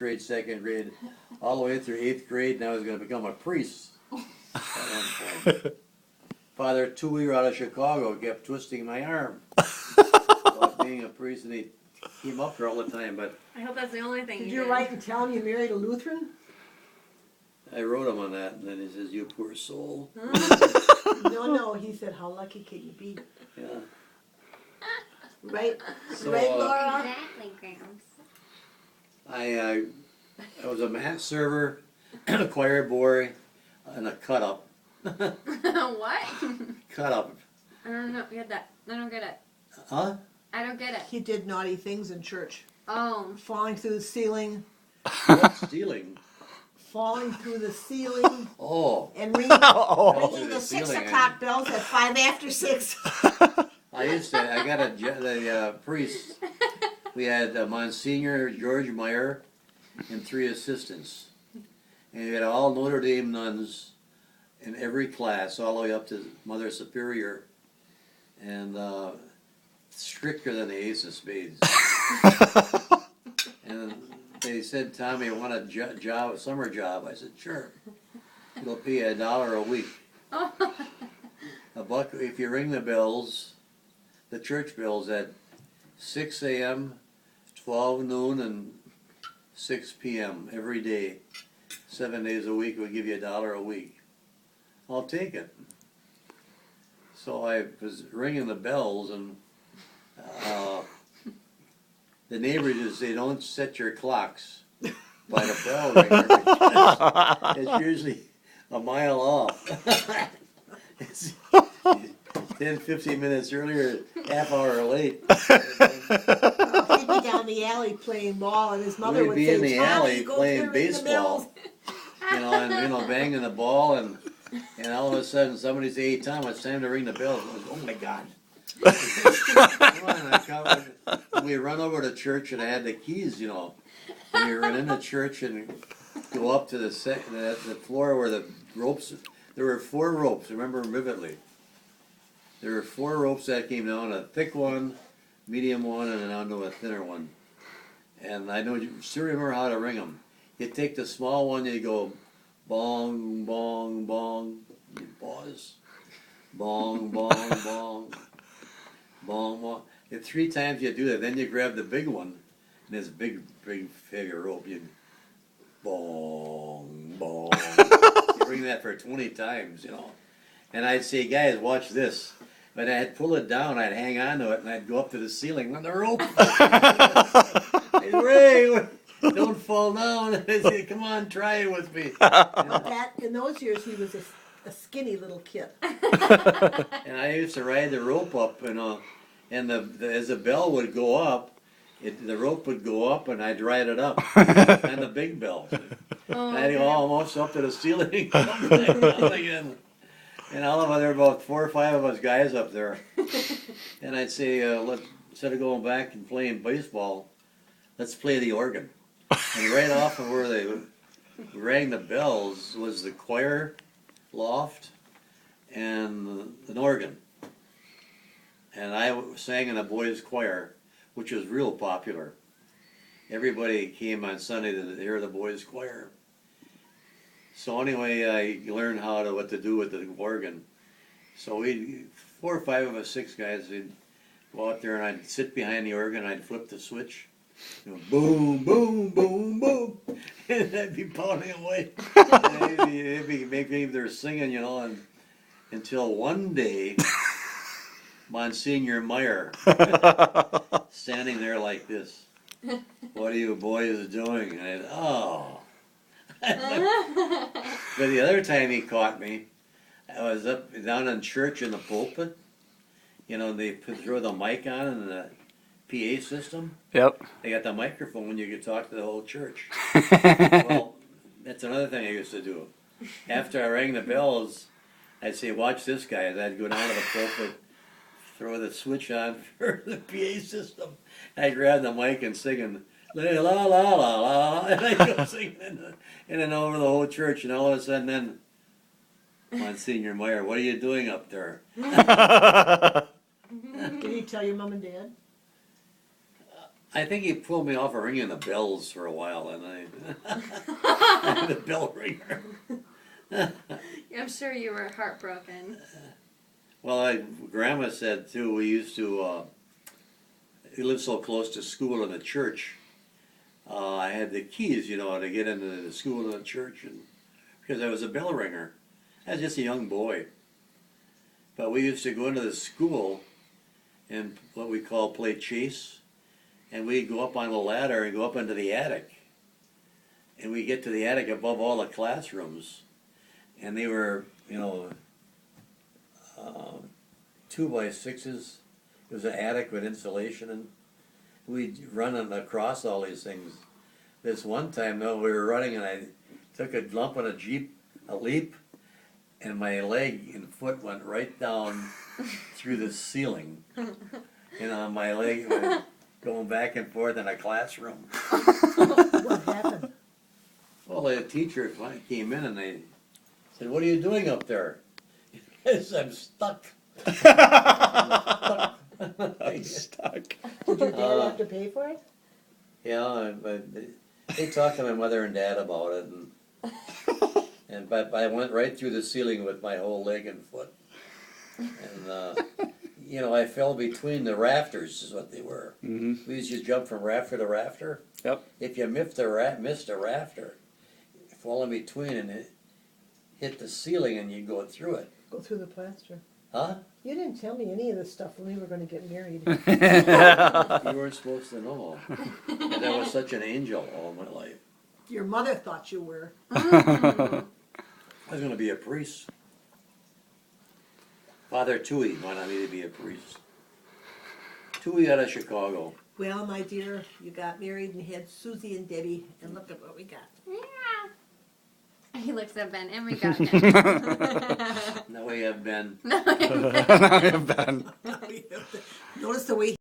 grade, second grade, all the way through 8th grade, and I was going to become a priest at one point. Father Tui out of Chicago kept twisting my arm about being a priest, and he came up here all the time, but I hope that's the only thing Did you you did. write and tell him you married a Lutheran? I wrote him on that, and then he says, "You poor soul." No, he said, how lucky can you be? Yeah. Right, So, right, Laura? Exactly, Grams. I was a mat server, a choir boy, and a cut up. What? Cut up. I don't know. Get that. I don't get it. Huh? I don't get it. He did naughty things in church. Oh. Falling through the ceiling, What? Stealing. falling through the ceiling, Oh. and ringing, Oh. ringing the Ceiling, 6 o'clock bells at 5 after 6. I got the priest. We had Monsignor George Meyer and 3 assistants. And we had all Notre Dame nuns in every class, all the way up to Mother Superior. And stricter than the Ace of Spades. And they said, "Tommy, I want a job, a summer job." I said, "Sure. It'll pay you $1 a week. $1 if you ring the bells, the church bells at 6 a.m., 12 noon, and 6 p.m. every day. 7 days a week, we'll give you $1 a week." I'll take it. So I was ringing the bells, and the neighbors would say, "Don't set your clocks by the bell ringer, because it's usually a mile off." It's 10, 15 minutes earlier, half hour late. He'd be down the alley playing ball, and his mother We'd would be say, in the Tommy, alley go playing there, ring the bells. baseball, and banging the ball, and all of a sudden somebody say, "Hey Tom, it's time to ring the bell." I was, "Oh my God!" Come on, we run over to church, and I had the keys, And we run into church and go up to the floor where the ropes. There were 4 ropes. I remember vividly. There were 4 ropes that came down, a thick one, medium one, and then onto a thinner one. And I know you still remember how to ring them. You take the small one, you go bong, bong, bong. You pause. Bong, bong, bong. Bong, bong. And 3 times you do that, then you grab the big one, and this big figure rope, you bong, bong. You ring that for 20 times, And I'd say, "Guys, watch this." But I'd pull it down, I'd hang on to it, and I'd go up to the ceiling on the rope. Hey, Ray, don't fall down. I'd say, "Come on, try it with me." In those years, he was a skinny little kid. And I used to ride the rope up, and as the bell would go up, the rope would go up, and I'd ride it up on the big bell. Oh, I'd go almost up to the ceiling, come back down again. And all of us, there were about 4 or 5 of us guys up there. And I'd say, instead of going back and playing baseball, let's play the organ. And right off of where they rang the bells was the choir loft and an organ. And I sang in a boys' choir, which was real popular. Everybody came on Sunday to hear the boys' choir. So anyway, I learned what to do with the organ. So 4 or 5 of us, 6 guys, we'd go out there, and I'd sit behind the organ, I'd flip the switch, boom, boom, boom, boom, and I'd be pounding away. And it'd be maybe they're singing, and until one day, Monsignor Meyer, standing there like this. "What are you boys doing?" And oh. But the other time he caught me, I was down in church in the pulpit. They throw the mic on in the PA system. Yep. They got the microphone when you could talk to the whole church. Well, that's another thing I used to do. After I rang the bells, I'd say, "Watch this, guys." I'd go down to the pulpit, throw the switch on for the PA system. I'd grab the mic and sing, la la la la la, and I go singing in and over the whole church, and all of a sudden, then Monsignor Meyer, "What are you doing up there?" Did he tell your mom and dad? I think he pulled me off of ringing the bells for a while, and I'm the bell ringer. I'm sure you were heartbroken. Well, Grandma said too. We used to. We lived so close to school and the church. I had the keys, to get into the school and the church, and because I was a bell ringer. I was just a young boy. But we used to go into the school and what we call play chase, and we'd go up on a ladder and go up into the attic, and we get to the attic above all the classrooms, and they were, 2x6s. It was an attic with insulation, and we'd run across all these things. This one time, though, we were running, and I took a lump on a leap, and my leg and foot went right down through the ceiling. My leg went going back and forth in a classroom. What happened? Well, the teacher came in and they said, "What are you doing up there?" I said, "I'm stuck." I'm stuck. Did your dad have to pay for it? Yeah, but they talked to my mother and dad about it, but I went right through the ceiling with my whole leg and foot, and I fell between the rafters, is what they were. Mm-hmm. We used to jump from rafter to rafter. Yep. If you missed a rafter, you fall in between and it hit the ceiling and you go through it. Go through the plaster. Huh? You didn't tell me any of this stuff when we were going to get married. You weren't supposed to know. And I was such an angel all my life. Your mother thought you were. I was going to be a priest. Father Tui wanted me to be a priest. Tui out of Chicago. Well, my dear, you got married and had Susie and Debbie, and look at what we got. Yeah. He looks at Ben, and we got him. Now we have been. Ben. Notice the way